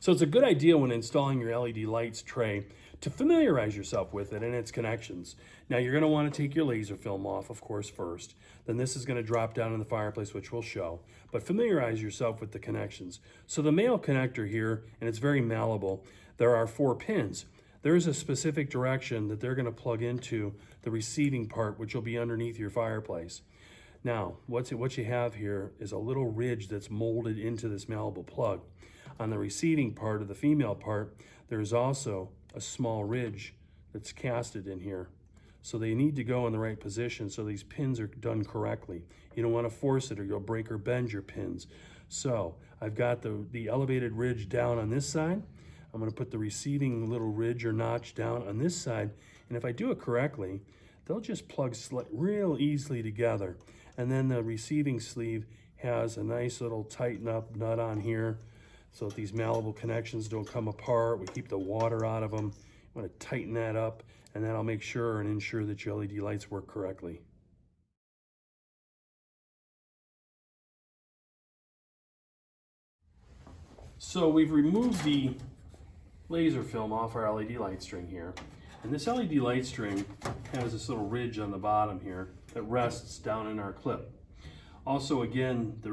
So it's a good idea when installing your LED lights tray to familiarize yourself with it and its connections. Now you're going to want to take your laser film off, of course, first. Then this is going to drop down in the fireplace, which we'll show. But familiarize yourself with the connections. So the male connector here, and it's very malleable, there are 4 pins. There's a specific direction that they're going to plug into the receiving part, which will be underneath your fireplace. Now, what you have here is a little ridge that's molded into this malleable plug. On the receiving part of the female part, there's also a small ridge that's casted in here. So they need to go in the right position so these pins are done correctly. You don't want to force it or you'll break or bend your pins. So I've got the elevated ridge down on this side. I'm going to put the receiving little ridge or notch down on this side. And if I do it correctly, they'll just plug real easily together. And then the receiving sleeve has a nice little tighten up nut on here so that these malleable connections don't come apart. We keep the water out of them. You want to tighten that up, and that'll make sure and ensure that your LED lights work correctly. So we've removed the laser film off our LED light string here. And this LED light string has this little ridge on the bottom here that rests down in our clip. Also, again, the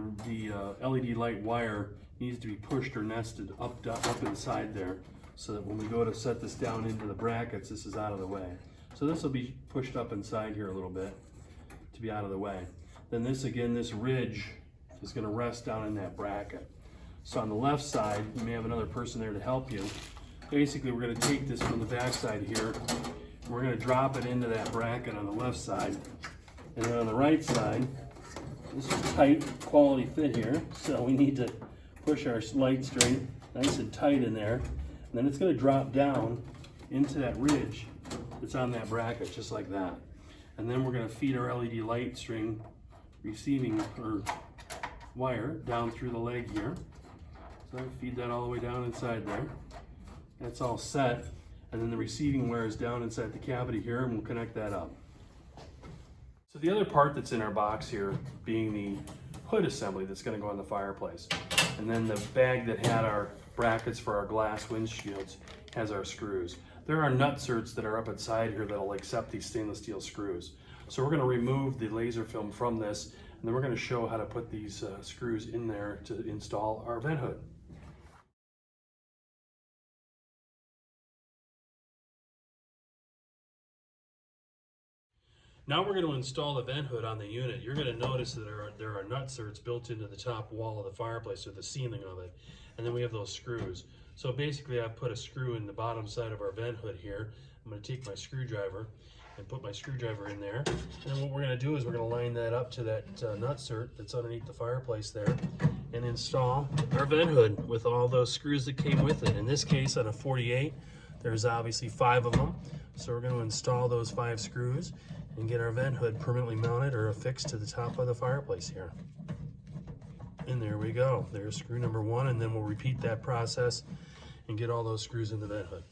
LED light wire needs to be pushed or nested up inside there so that when we go to set this down into the brackets, this is out of the way. So this will be pushed up inside here a little bit to be out of the way. Then this ridge is going to rest down in that bracket. So on the left side, you may have another person there to help you. Basically, we're going to take this from the back side here. We're going to drop it into that bracket on the left side. And then on the right side, this is tight, quality fit here. So we need to push our light string nice and tight in there. And then it's going to drop down into that ridge that's on that bracket, just like that. And then we're going to feed our LED light string receiving or wire down through the leg here. So I feed that all the way down inside there. That's all set. And then the receiving wire is down inside the cavity here, and we'll connect that up. So the other part that's in our box here being the hood assembly that's going to go on the fireplace. And then the bag that had our brackets for our glass windshields has our screws. There are nutserts that are up inside here that'll accept these stainless steel screws. So we're going to remove the laser film from this, and then we're going to show how to put these screws in there to install our vent hood. Now we're going to install the vent hood on the unit. You're going to notice that there are nutserts built into the top wall of the fireplace or the ceiling of it. And then we have those screws. So basically I've put a screw in the bottom side of our vent hood here. I'm going to take my screwdriver and put my screwdriver in there. And then what we're going to do is we're going to line that up to that nutsert that's underneath the fireplace there and install our vent hood with all those screws that came with it. In this case, on a 48, there's obviously 5 of them. So we're going to install those 5 screws and get our vent hood permanently mounted or affixed to the top of the fireplace here. And there we go. There's screw number 1, and then we'll repeat that process and get all those screws in the vent hood.